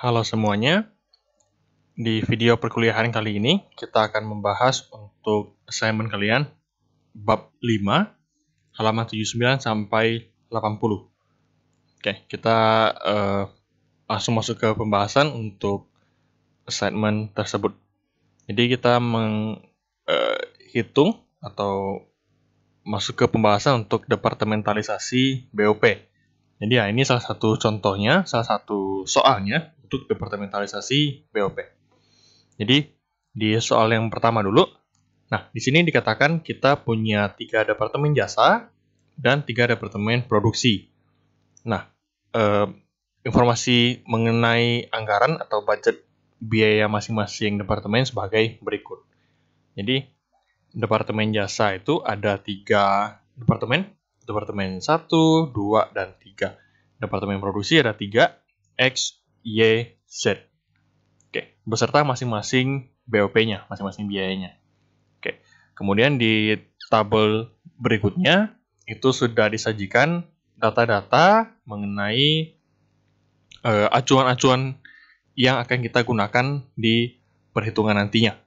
Halo semuanya, di video perkuliahan kali ini kita akan membahas untuk assignment kalian bab 5 halaman 79 sampai 80. Oke, kita langsung masuk ke pembahasan untuk assignment tersebut. Jadi kita menghitung atau masuk ke pembahasan untuk departementalisasi BOP. Jadi ya, ini salah satu contohnya, salah satu soalnya untuk departementalisasi BOP. Jadi di soal yang pertama dulu. Nah, di sini dikatakan kita punya 3 departemen jasa dan 3 departemen produksi. Nah, informasi mengenai anggaran atau budget biaya masing-masing departemen sebagai berikut. Jadi, departemen jasa itu ada 3 departemen. Departemen 1, 2, dan 3. Departemen produksi ada 3, X, Y, Z. Oke, beserta masing-masing BOP-nya, masing-masing biayanya. Oke, kemudian di tabel berikutnya itu sudah disajikan data-data mengenai acuan-acuan yang akan kita gunakan di perhitungan nantinya.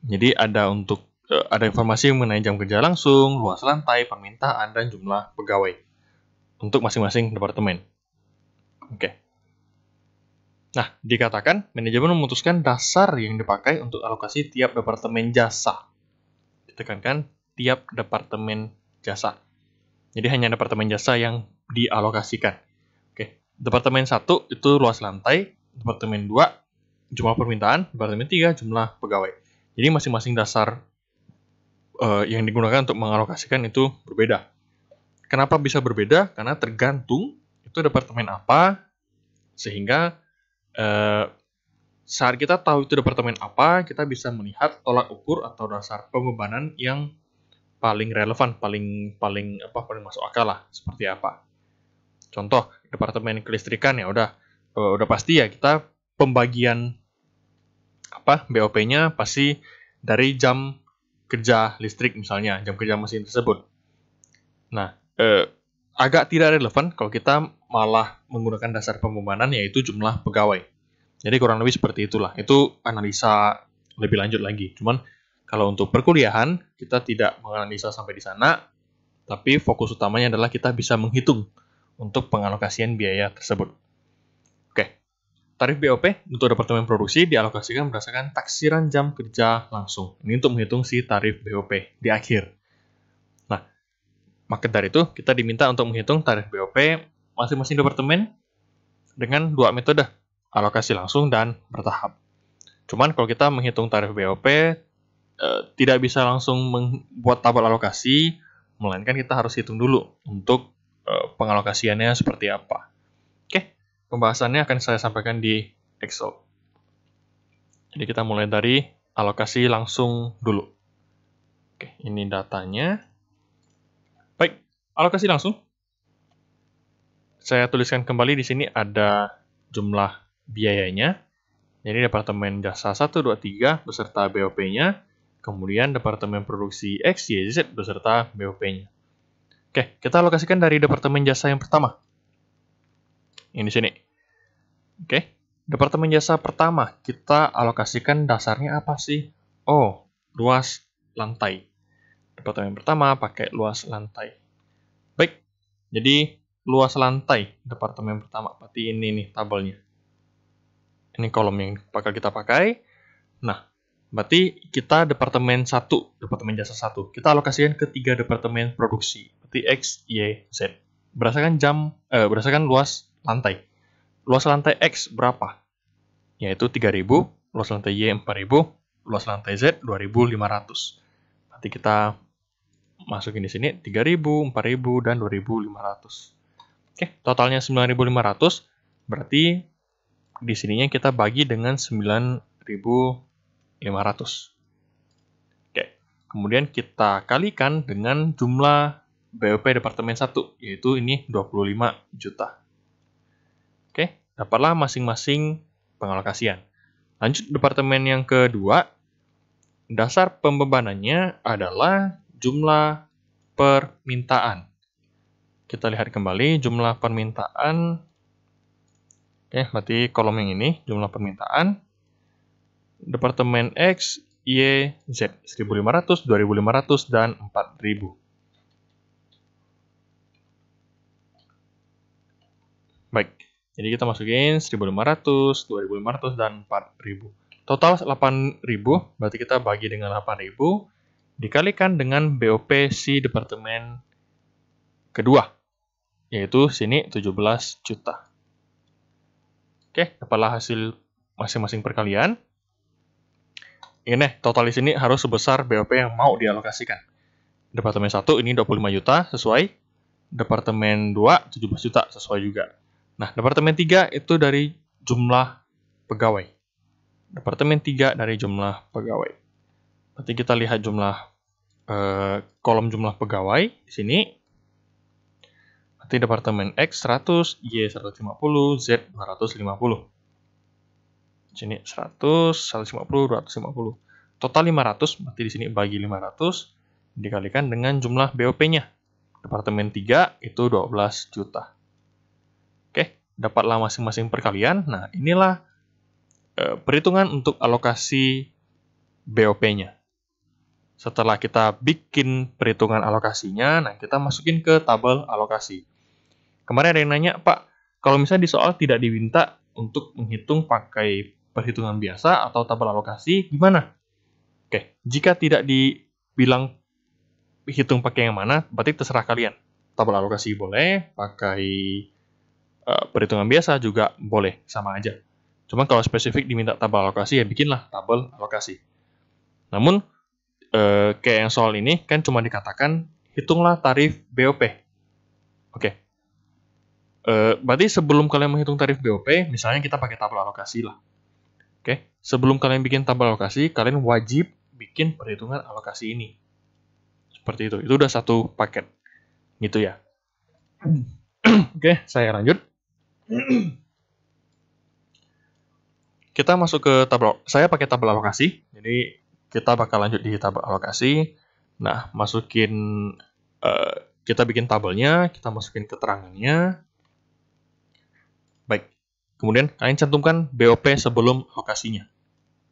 Jadi ada ada informasi mengenai jam kerja langsung, luas lantai, permintaan, dan jumlah pegawai untuk masing-masing departemen. Oke. Nah, dikatakan manajemen memutuskan dasar yang dipakai untuk alokasi tiap departemen jasa. Ditekankan tiap departemen jasa. Jadi hanya departemen jasa yang dialokasikan. Oke, departemen 1 itu luas lantai, departemen 2 jumlah permintaan, departemen 3 jumlah pegawai. Jadi masing-masing dasar yang digunakan untuk mengalokasikan itu berbeda. Kenapa bisa berbeda? Karena tergantung itu departemen apa, sehingga saat kita tahu itu departemen apa, kita bisa melihat tolak ukur atau dasar pembebanan yang paling relevan, paling masuk akal lah, seperti apa. Contoh, departemen kelistrikan ya udah pasti ya kita pembagian BOP-nya pasti dari jam kerja listrik misalnya, jam kerja mesin tersebut. Nah, agak tidak relevan kalau kita malah menggunakan dasar pembebanan yaitu jumlah pegawai. Jadi kurang lebih seperti itulah. Itu analisa lebih lanjut lagi. Cuman kalau untuk perkuliahan kita tidak menganalisa sampai di sana, tapi fokus utamanya adalah kita bisa menghitung untuk pengalokasian biaya tersebut. Oke. Tarif BOP untuk departemen produksi dialokasikan berdasarkan taksiran jam kerja langsung. Ini untuk menghitung si tarif BOP di akhir. Maka dari itu, kita diminta untuk menghitung tarif BOP masing-masing departemen dengan 2 metode, alokasi langsung dan bertahap. Cuman kalau kita menghitung tarif BOP, tidak bisa langsung membuat tabel alokasi, melainkan kita harus hitung dulu untuk pengalokasiannya seperti apa. Oke, pembahasannya akan saya sampaikan di Excel. Jadi kita mulai dari alokasi langsung dulu. Oke, ini datanya. Baik, alokasi langsung. Saya tuliskan kembali di sini ada jumlah biayanya. Jadi departemen jasa 1, 2, 3 beserta BOP-nya. Kemudian departemen produksi X, Y, Z beserta BOP-nya. Oke, kita alokasikan dari departemen jasa yang pertama. Ini di sini. Oke, departemen jasa pertama kita alokasikan dasarnya apa sih? Oh, luas lantai. Departemen pertama pakai luas lantai. Baik, jadi luas lantai departemen pertama. Berarti ini nih tabelnya. Ini kolom yang bakal kita pakai. Nah, berarti kita departemen 1, departemen jasa 1. Kita alokasikan ke 3 departemen produksi. Berarti X, Y, Z. Berdasarkan luas lantai. Luas lantai X berapa? Yaitu 3.000, luas lantai Y 4.000, luas lantai Z 2.500. Nanti kita masukin di sini 3.000, 4.000, dan 2.500. Oke, totalnya 9.500. Berarti di sininya kita bagi dengan 9.500. Oke, kemudian kita kalikan dengan jumlah BOP departemen 1, yaitu ini 25 juta. Oke, dapatlah masing-masing pengalokasian. Lanjut departemen yang kedua, dasar pembebanannya adalah jumlah permintaan. Kita lihat kembali jumlah permintaan. Oke, berarti kolom yang ini jumlah permintaan. Departemen X, Y, Z 1.500, 2.500, dan 4.000. Baik, jadi kita masukin 1.500, 2.500, dan 4.000. Total 8.000, berarti kita bagi dengan 8.000, dikalikan dengan BOP si departemen kedua, yaitu sini 17 juta. Oke, dapatlah hasil masing-masing perkalian. Ini total di sini harus sebesar BOP yang mau dialokasikan. Departemen 1 ini 25 juta sesuai. Departemen 2 17 juta sesuai juga. Nah, Departemen 3 itu dari jumlah pegawai. Departemen 3 dari jumlah pegawai. Berarti kita lihat jumlah kolom jumlah pegawai di sini. Berarti Departemen X 100, Y 150, Z 250. Di sini 100, 150, 250. Total 500, berarti di sini bagi 500 dikalikan dengan jumlah BOP-nya. Departemen 3 itu 12 juta. Oke, dapatlah masing-masing perkalian. Nah, inilah perhitungan untuk alokasi BOP-nya. Setelah kita bikin perhitungan alokasinya, nah kita masukin ke tabel alokasi. Kemarin ada yang nanya, Pak, kalau misalnya di soal tidak diminta untuk menghitung pakai perhitungan biasa atau tabel alokasi, gimana? Oke, jika tidak dibilang hitung pakai yang mana, berarti terserah kalian. Tabel alokasi boleh, pakai perhitungan biasa juga boleh, sama aja. Cuma kalau spesifik diminta tabel alokasi, ya bikinlah tabel alokasi. Namun, kayak yang soal ini, kan cuma dikatakan, hitunglah tarif BOP. Oke. Berarti sebelum kalian menghitung tarif BOP, misalnya kita pakai tabel alokasi lah. Oke. Sebelum kalian bikin tabel alokasi, kalian wajib bikin perhitungan alokasi ini. Seperti itu. Itu udah satu paket. Gitu ya. Oke, saya lanjut. Kita masuk ke tabel. Saya pakai tabel alokasi. Jadi kita bakal lanjut di tabel alokasi. Nah, kita bikin tabelnya, kita masukin keterangannya. Baik. Kemudian kalian cantumkan BOP sebelum alokasinya.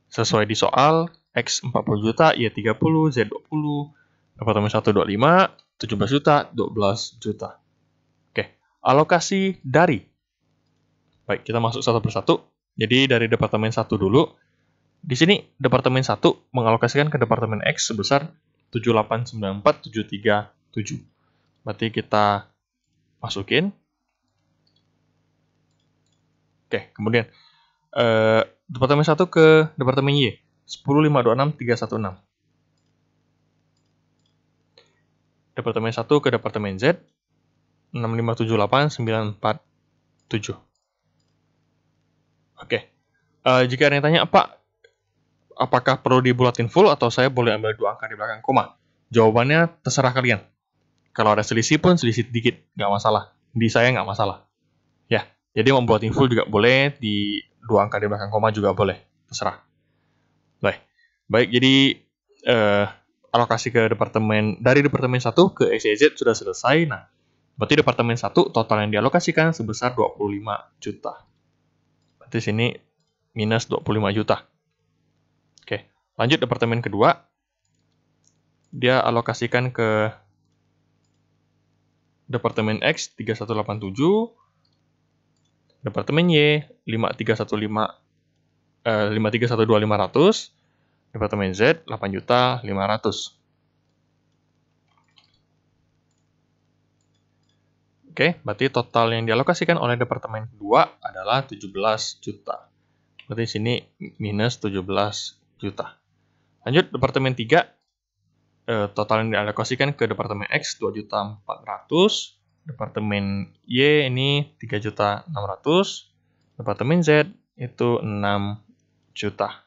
Sesuai di soal, X 40 juta, Y 30, Z 20, Departemen 1 25, 17 juta, 12 juta. Oke, alokasi dari. Baik, kita masuk satu persatu. Jadi dari Departemen 1 dulu. Di sini Departemen 1 mengalokasikan ke Departemen X sebesar 7894737. Berarti kita masukin. Oke, kemudian Departemen 1 ke Departemen Y 10526 316. Departemen 1 ke Departemen Z 6578 947. Oke. Jika ada yang tanya, apakah perlu dibulatin full atau saya boleh ambil 2 angka di belakang koma? Jawabannya terserah kalian. Kalau ada selisih pun selisih dikit, nggak masalah. Di saya nggak masalah. Ya, jadi mau bulatin full juga boleh, di 2 angka di belakang koma juga boleh, terserah. Baik, jadi alokasi ke dari Departemen 1 ke XYZ sudah selesai. Nah, berarti Departemen 1 total yang dialokasikan sebesar 25 juta. Berarti sini minus 25 juta. Oke, lanjut Departemen kedua. Dia alokasikan ke Departemen X 3187, Departemen Y 5312500, Departemen Z 8.500.000. Oke, berarti total yang dialokasikan oleh Departemen kedua adalah 17 juta. Berarti sini minus 17 juta. Lanjut Departemen 3. Total yang dialokasikan ke Departemen X 2.400.000, Departemen Y ini 3.600.000, Departemen Z itu 6 juta.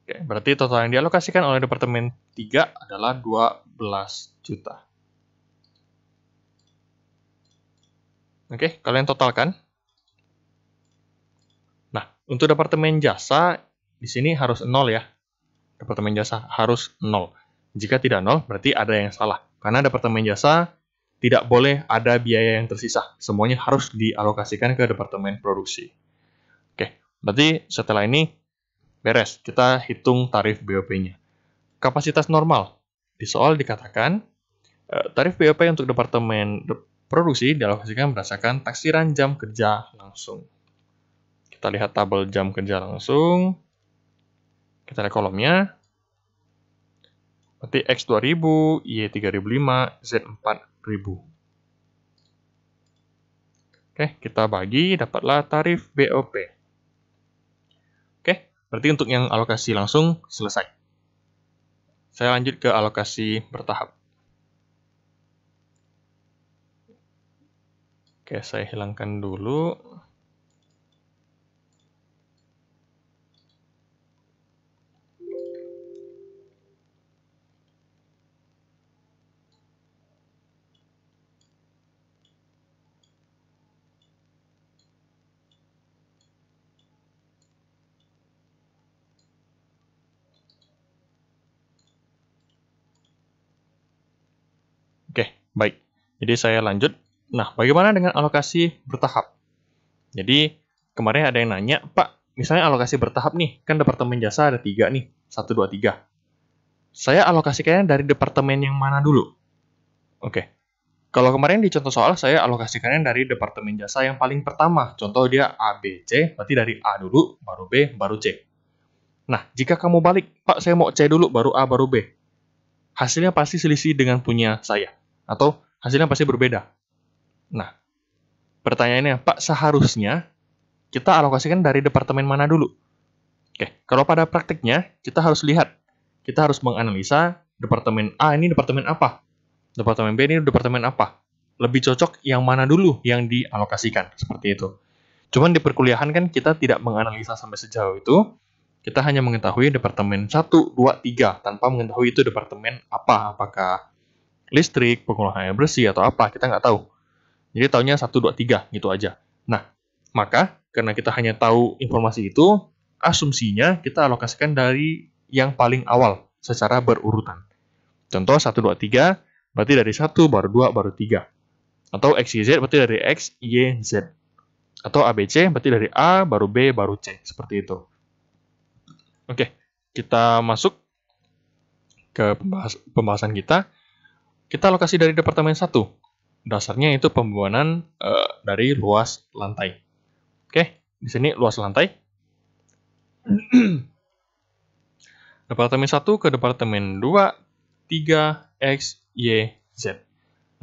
Oke, berarti total yang dialokasikan oleh Departemen 3 adalah 12 juta. Oke, kalian totalkan. Nah, untuk Departemen jasa, di sini harus 0 ya. Departemen jasa harus 0. Jika tidak 0, berarti ada yang salah. Karena Departemen jasa tidak boleh ada biaya yang tersisa. Semuanya harus dialokasikan ke departemen produksi. Oke, berarti setelah ini beres. Kita hitung tarif BOP-nya. Kapasitas normal. Di soal dikatakan, tarif BOP untuk departemen produksi dialokasikan berdasarkan taksiran jam kerja langsung. Kita lihat tabel jam kerja langsung. Kita lihat kolomnya. Berarti X 2000, Y 3005, Z 4000. Oke, kita bagi, dapatlah tarif BOP. Oke, berarti untuk yang alokasi langsung selesai. Saya lanjut ke alokasi bertahap. Oke, saya hilangkan dulu. Oke, baik. Jadi saya lanjut. Nah, bagaimana dengan alokasi bertahap? Jadi, kemarin ada yang nanya, Pak, misalnya alokasi bertahap nih, kan departemen jasa ada 3 nih, 1, 2, 3. Saya alokasikannya dari departemen yang mana dulu? Oke, kalau kemarin di contoh soal, saya alokasikannya dari departemen jasa yang paling pertama. Contoh dia A, B, C, berarti dari A dulu, baru B, baru C. Nah, jika kamu balik, Pak, saya mau C dulu, baru A, baru B. Hasilnya pasti selisih dengan punya saya. Atau hasilnya pasti berbeda. Nah, pertanyaannya, Pak, seharusnya kita alokasikan dari departemen mana dulu? Oke, kalau pada praktiknya, kita harus lihat. Kita harus menganalisa departemen A ini departemen apa? Departemen B ini departemen apa? Lebih cocok yang mana dulu yang dialokasikan, seperti itu. Cuman di perkuliahan kan kita tidak menganalisa sampai sejauh itu. Kita hanya mengetahui departemen 1, 2, 3, tanpa mengetahui itu departemen apa. Apakah listrik, pengolahan air bersih, atau apa, kita nggak tahu. Jadi tahunya 1, 2, 3, gitu aja. Nah, maka karena kita hanya tahu informasi itu, asumsinya kita alokasikan dari yang paling awal, secara berurutan. Contoh 1, 2, 3, berarti dari 1, baru 2, baru 3. Atau X, Y, Z, berarti dari X, Y, Z. Atau A, B, C, berarti dari A, baru B, baru C. Seperti itu. Oke, kita masuk ke pembahasan kita. Kita alokasi dari departemen 1. Dasarnya itu pembuanan dari luas lantai. Oke, di sini luas lantai. Departemen 1 ke departemen 2, 3, X, Y, Z.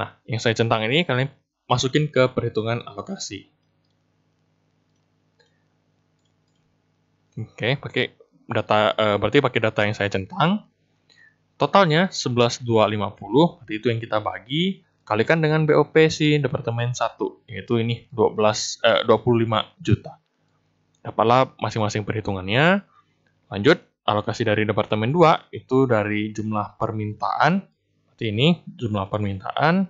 Nah, yang saya centang ini kalian masukin ke perhitungan alokasi. Oke, pakai data berarti pakai data yang saya centang. Totalnya 11.250, berarti itu yang kita bagi, kalikan dengan BOP si departemen 1, yaitu ini 25 juta. Dapatlah masing-masing perhitungannya. Lanjut, alokasi dari departemen 2, itu dari jumlah permintaan, berarti ini jumlah permintaan.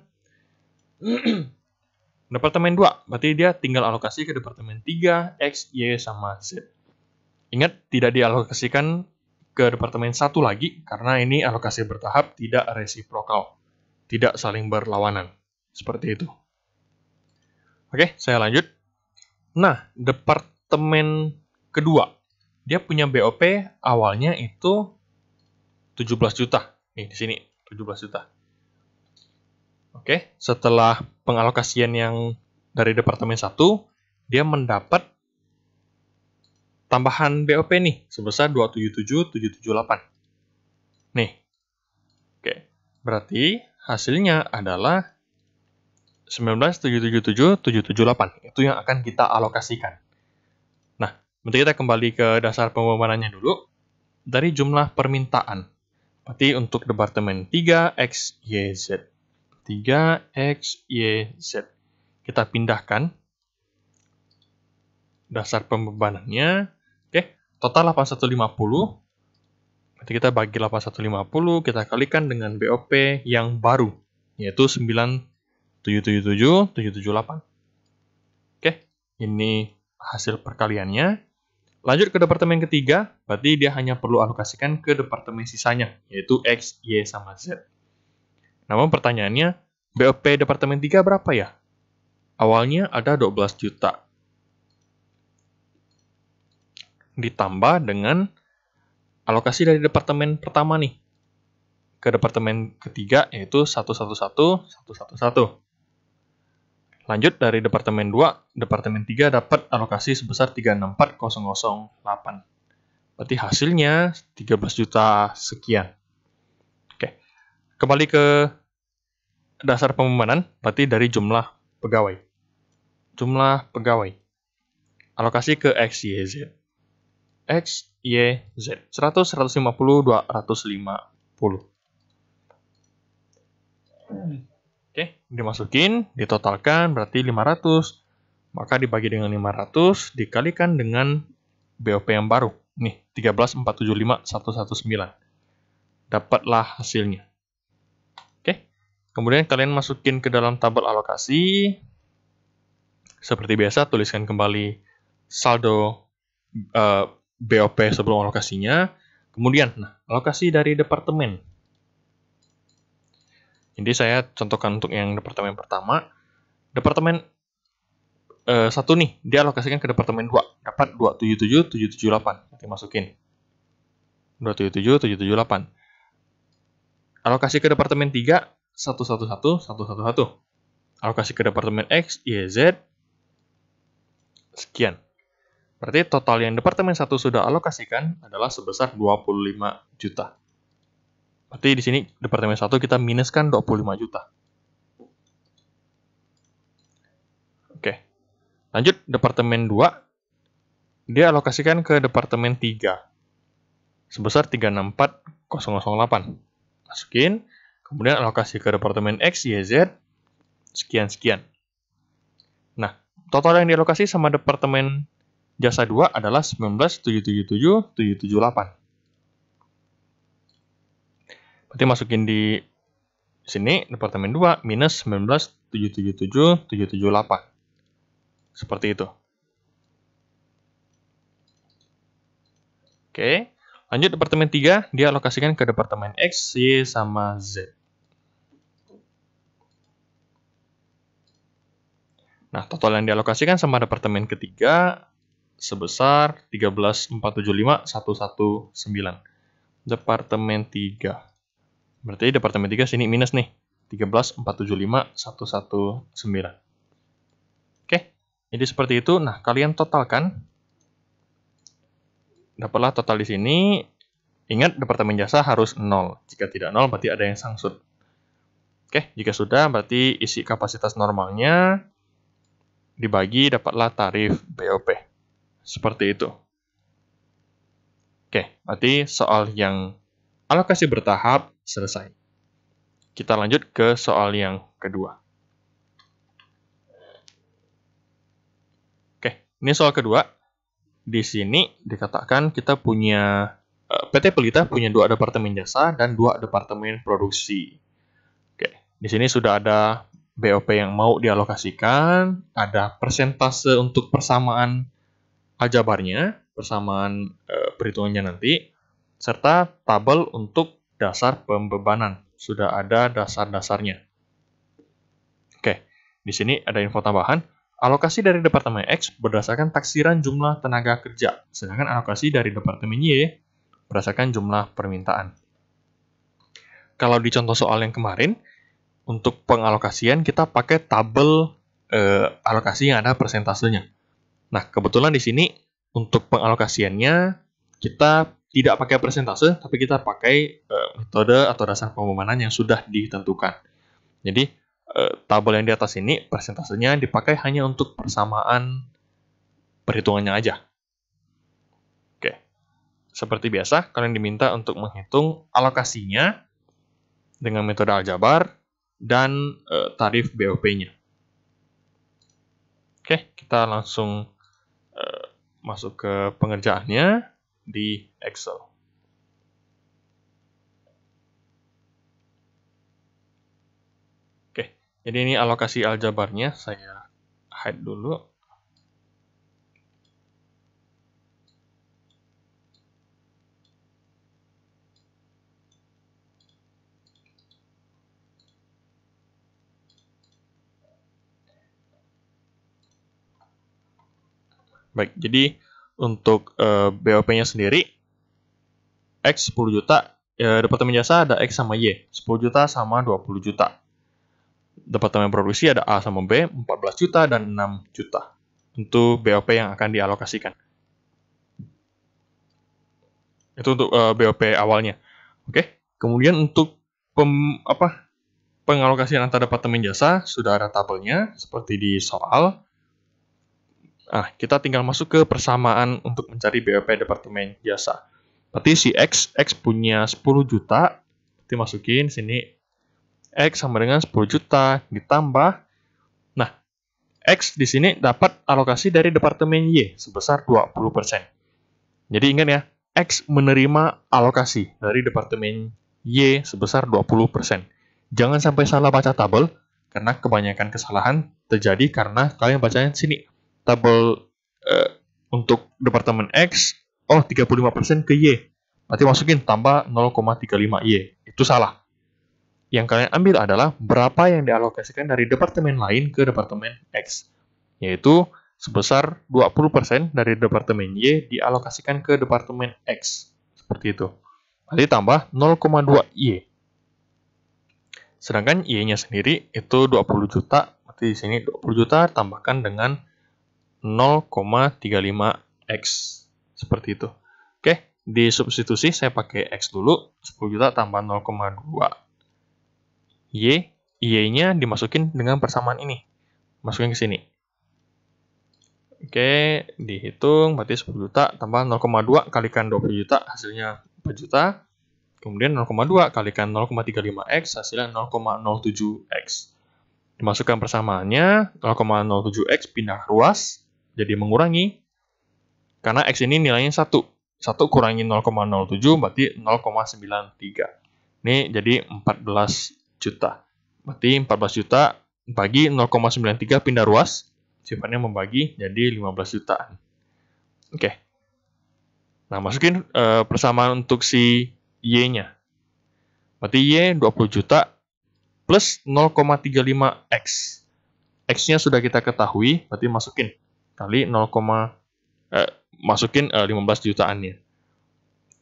Departemen 2, berarti dia tinggal alokasi ke departemen 3, X, Y, sama Z. Ingat, tidak dialokasikan ke departemen 1 lagi, karena ini alokasi bertahap, tidak resiprokal, tidak saling berlawanan. Seperti itu. Oke, saya lanjut. Nah, departemen kedua, dia punya BOP awalnya itu 17 juta. Nih, di sini, 17 juta. Oke, setelah pengalokasian yang dari departemen 1, dia mendapat tambahan BOP nih, sebesar 277.778. Nih. Oke. Berarti hasilnya adalah 19.777.778. Itu yang akan kita alokasikan. Nah, berarti kita kembali ke dasar pembebanannya dulu. Dari jumlah permintaan. Berarti untuk departemen 3X, Y, Z. 3X, Y, Z. Kita pindahkan dasar pembebanannya. Oke, total 8150. Berarti kita bagi 8150, kita kalikan dengan BOP yang baru, yaitu 9.777.778. Oke, ini hasil perkaliannya. Lanjut ke departemen ketiga, berarti dia hanya perlu alokasikan ke departemen sisanya, yaitu X, Y, sama Z. Namun pertanyaannya, BOP Departemen 3 berapa ya? Awalnya ada 12 juta. Ditambah dengan alokasi dari departemen pertama nih. Ke departemen ketiga yaitu 111, 111. Lanjut dari departemen 2, departemen 3 dapat alokasi sebesar 364.008. Berarti hasilnya 13 juta sekian. Oke. Kembali ke dasar pembebanan, berarti dari jumlah pegawai. Jumlah pegawai. Alokasi ke X, Y, Z. X, Y, Z. 100, 150, 250. Oke, dimasukin, ditotalkan berarti 500. Maka dibagi dengan 500, dikalikan dengan BOP yang baru. Nih, 13.475.119. Dapatlah hasilnya. Oke, kemudian kalian masukin ke dalam tabel alokasi. Seperti biasa, tuliskan kembali saldo BOP sebelum alokasinya. Kemudian, alokasi dari departemen. Jadi saya contohkan untuk yang departemen pertama. Departemen 1 nih, dia alokasikan ke departemen 2. Dapat 277.778. Nanti masukin. 277.778. Alokasi ke departemen 3, 111, 111. Alokasi ke departemen X, Y, Z, sekian. Berarti total yang departemen 1 sudah alokasikan adalah sebesar 25 juta. Berarti di sini departemen 1 kita minuskan 25 juta. Oke. Lanjut, departemen 2, dia alokasikan ke departemen 3. Sebesar 364.008. Masukin. Kemudian alokasi ke departemen X, Y, Z, sekian-sekian. Nah, total yang dialokasi sama departemen jasa 2 adalah 19.777.778. Berarti masukin di sini departemen 2 minus 19.777.778. Seperti itu. Oke, lanjut departemen 3, dia alokasikan ke departemen X, Y, sama Z. Nah, total yang dialokasikan sama departemen ketiga sebesar 13.475.119. Departemen 3. Berarti departemen 3 sini minus nih. 13.475.119. Oke, jadi seperti itu. Nah, kalian totalkan. Dapatlah total di sini. Ingat, departemen jasa harus 0. Jika tidak 0, berarti ada yang sangsut. Oke, jika sudah, berarti isi kapasitas normalnya dibagi, dapatlah tarif BOP. Seperti itu. Oke, berarti soal yang alokasi bertahap selesai. Kita lanjut ke soal yang kedua. Oke, ini soal kedua. Di sini dikatakan kita punya PT Pelita punya 2 departemen jasa dan 2 departemen produksi. Oke, di sini sudah ada BOP yang mau dialokasikan, ada persentase untuk persamaan aljabarnya, persamaan perhitungannya nanti, serta tabel untuk dasar pembebanan. Sudah ada dasar-dasarnya. Oke, di sini ada info tambahan. Alokasi dari Departemen X berdasarkan taksiran jumlah tenaga kerja, sedangkan alokasi dari Departemen Y berdasarkan jumlah permintaan. Kalau di contoh soal yang kemarin, untuk pengalokasian kita pakai tabel alokasi yang ada persentasenya. Nah, kebetulan di sini untuk pengalokasiannya kita tidak pakai persentase, tapi kita pakai metode atau dasar pembebanan yang sudah ditentukan. Jadi, tabel yang di atas ini persentasenya dipakai hanya untuk persamaan perhitungannya aja. Oke, seperti biasa, kalian diminta untuk menghitung alokasinya dengan metode aljabar dan tarif BOP-nya. Oke, kita langsung masuk ke pengerjaannya di Excel. Oke, jadi ini alokasi aljabarnya, saya hide dulu. Baik, jadi untuk BOP-nya sendiri, X 10 juta, Departemen Jasa ada X sama Y, 10 juta sama 20 juta. Departemen Produksi ada A sama B, 14 juta dan 6 juta. Untuk BOP yang akan dialokasikan. Itu untuk BOP awalnya. Oke. Kemudian untuk pengalokasian antar departemen jasa sudah ada tabelnya seperti di soal. Nah, kita tinggal masuk ke persamaan untuk mencari BOP departemen jasa. Berarti si X punya 10 juta, berarti masukin sini X sama dengan 10 juta ditambah. Nah, X di sini dapat alokasi dari departemen Y sebesar 20%. Jadi ingat ya, X menerima alokasi dari departemen Y sebesar 20%. Jangan sampai salah baca tabel, karena kebanyakan kesalahan terjadi karena kalian bacanya di sini. Tabel untuk departemen X, 35% ke Y. Berarti masukin tambah 0,35 Y. Itu salah. Yang kalian ambil adalah berapa yang dialokasikan dari departemen lain ke departemen X. Yaitu sebesar 20% dari departemen Y dialokasikan ke departemen X. Seperti itu. Nanti tambah 0,2 Y. Sedangkan Y-nya sendiri itu 20 juta. Berarti di sini 20 juta tambahkan dengan 0,35X. Seperti itu. Oke, di substitusi saya pakai X dulu. 10 juta tambah 0,2 Y. Y-nya dimasukin dengan persamaan ini. Masukin ke sini. Oke, dihitung, berarti 10 juta tambah 0,2 kalikan 20 juta, hasilnya 4 juta. Kemudian 0,2 kalikan 0,35X, hasilnya 0,07X. Dimasukkan persamaannya, 0,07X pindah ruas, jadi mengurangi. Karena X ini nilainya 1. 1 kurangi 0,07, berarti 0,93. Ini jadi 14 juta. Berarti 14 juta bagi 0,93 pindah ruas, sifatnya membagi jadi 15 jutaan. Oke. Nah, masukin persamaan untuk si Y-nya. Berarti Y 20 juta plus 0,35X. X-nya sudah kita ketahui, berarti masukin kali 15 jutaannya.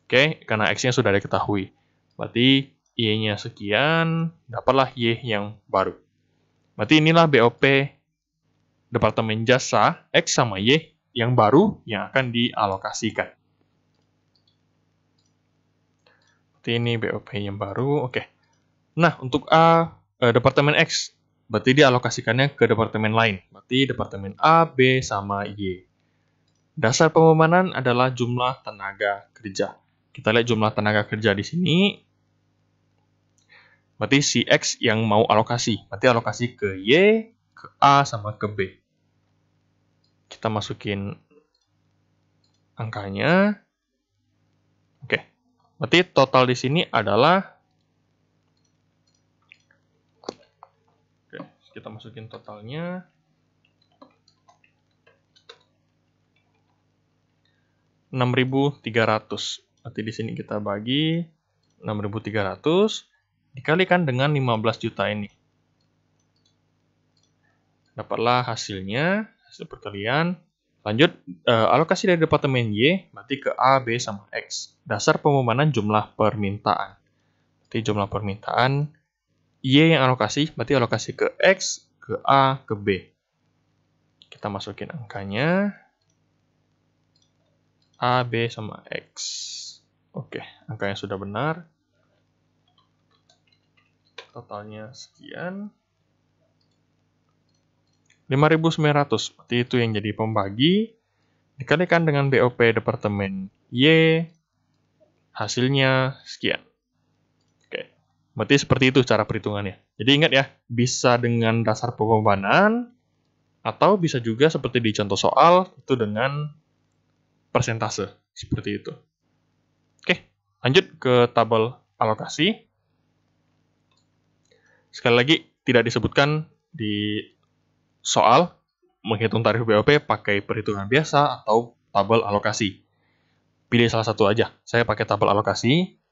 Oke, karena X-nya sudah diketahui. Berarti Y-nya sekian, dapatlah Y yang baru. Berarti inilah BOP Departemen Jasa X sama Y yang baru yang akan dialokasikan. Berarti ini BOP yang baru. Oke. Nah, untuk Departemen X, berarti dialokasikannya ke departemen lain. Berarti Departemen A, B, sama Y. Dasar pembebanan adalah jumlah tenaga kerja. Kita lihat jumlah tenaga kerja di sini. Berarti si X yang mau alokasi. Berarti alokasi ke Y, ke A, sama ke B. Kita masukin angkanya. Oke. Berarti total di sini adalah, kita masukin totalnya 6.300. Berarti di sini kita bagi 6.300 dikalikan dengan 15 juta ini. Dapatlah hasilnya, hasil perkalian. Lanjut, alokasi dari departemen Y, berarti ke A, B, sama X. Dasar pembebanan jumlah permintaan. Berarti jumlah permintaan, Y yang alokasi, berarti alokasi ke X, ke A, ke B. Kita masukin angkanya. A, B, sama X. Oke, angkanya sudah benar. Totalnya sekian. 5.900, berarti itu yang jadi pembagi, dikalikan dengan BOP Departemen Y, hasilnya sekian. Oke, berarti seperti itu cara perhitungannya. Jadi ingat ya, bisa dengan dasar pembebanan, atau bisa juga seperti di contoh soal, itu dengan persentase, seperti itu. Oke, lanjut ke tabel alokasi. Sekali lagi, tidak disebutkan di soal menghitung tarif BOP pakai perhitungan biasa atau tabel alokasi. Pilih salah satu aja. Saya pakai tabel alokasi.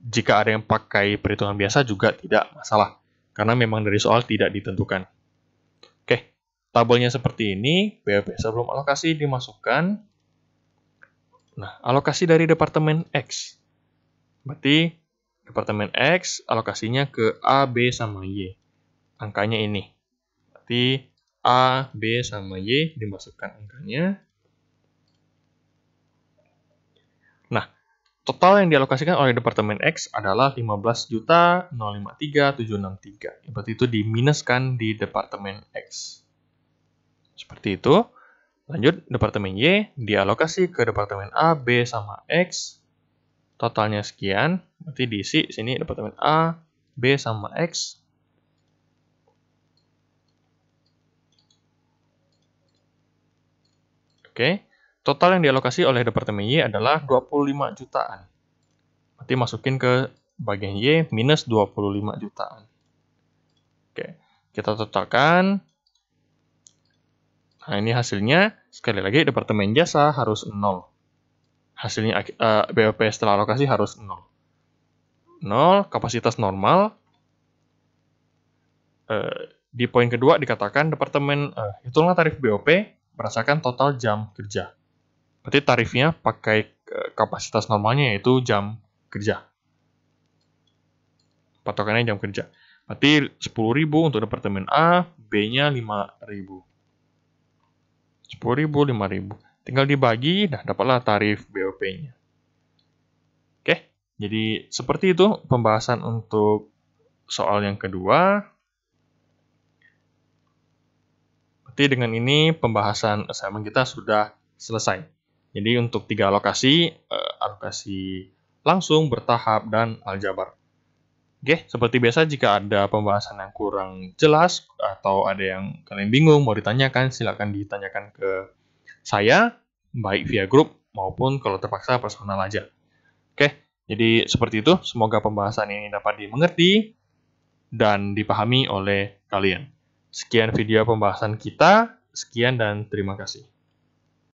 Jika ada yang pakai perhitungan biasa juga tidak masalah. Karena memang dari soal tidak ditentukan. Oke, tabelnya seperti ini, BOP sebelum alokasi dimasukkan. Nah, alokasi dari Departemen X. Berarti Departemen X alokasinya ke A, B, sama Y. Angkanya ini. Berarti A, B, sama Y dimasukkan angkanya. Nah, total yang dialokasikan oleh Departemen X adalah 15.053.763. Berarti itu diminuskan di Departemen X. Seperti itu. Lanjut, Departemen Y dialokasi ke Departemen A, B, sama X. Totalnya sekian. Berarti diisi sini Departemen A, B, sama X. Oke. Total yang dialokasi oleh Departemen Y adalah 25 jutaan. Berarti masukin ke bagian Y minus 25 jutaan. Oke. Kita totalkan. Nah, ini hasilnya. Sekali lagi, Departemen Jasa harus 0. Hasilnya BOP setelah alokasi harus 0. 0, kapasitas normal. Di poin kedua dikatakan Departemen hitunglah tarif BOP berdasarkan total jam kerja. Berarti tarifnya pakai kapasitas normalnya yaitu jam kerja. Patokannya jam kerja. Berarti 10.000 untuk Departemen A, B-nya 5.000. 10.000, 5.000. Tinggal dibagi, nah dapatlah tarif BOP-nya. Oke, jadi seperti itu pembahasan untuk soal yang kedua. Berarti dengan ini pembahasan assignment kita sudah selesai. Jadi untuk 3 alokasi, alokasi langsung, bertahap, dan aljabar. Oke, seperti biasa jika ada pembahasan yang kurang jelas atau ada yang kalian bingung mau ditanyakan, silakan ditanyakan ke saya, baik via grup maupun kalau terpaksa personal aja. Oke, jadi seperti itu. Semoga pembahasan ini dapat dimengerti dan dipahami oleh kalian. Sekian video pembahasan kita. Sekian dan terima kasih.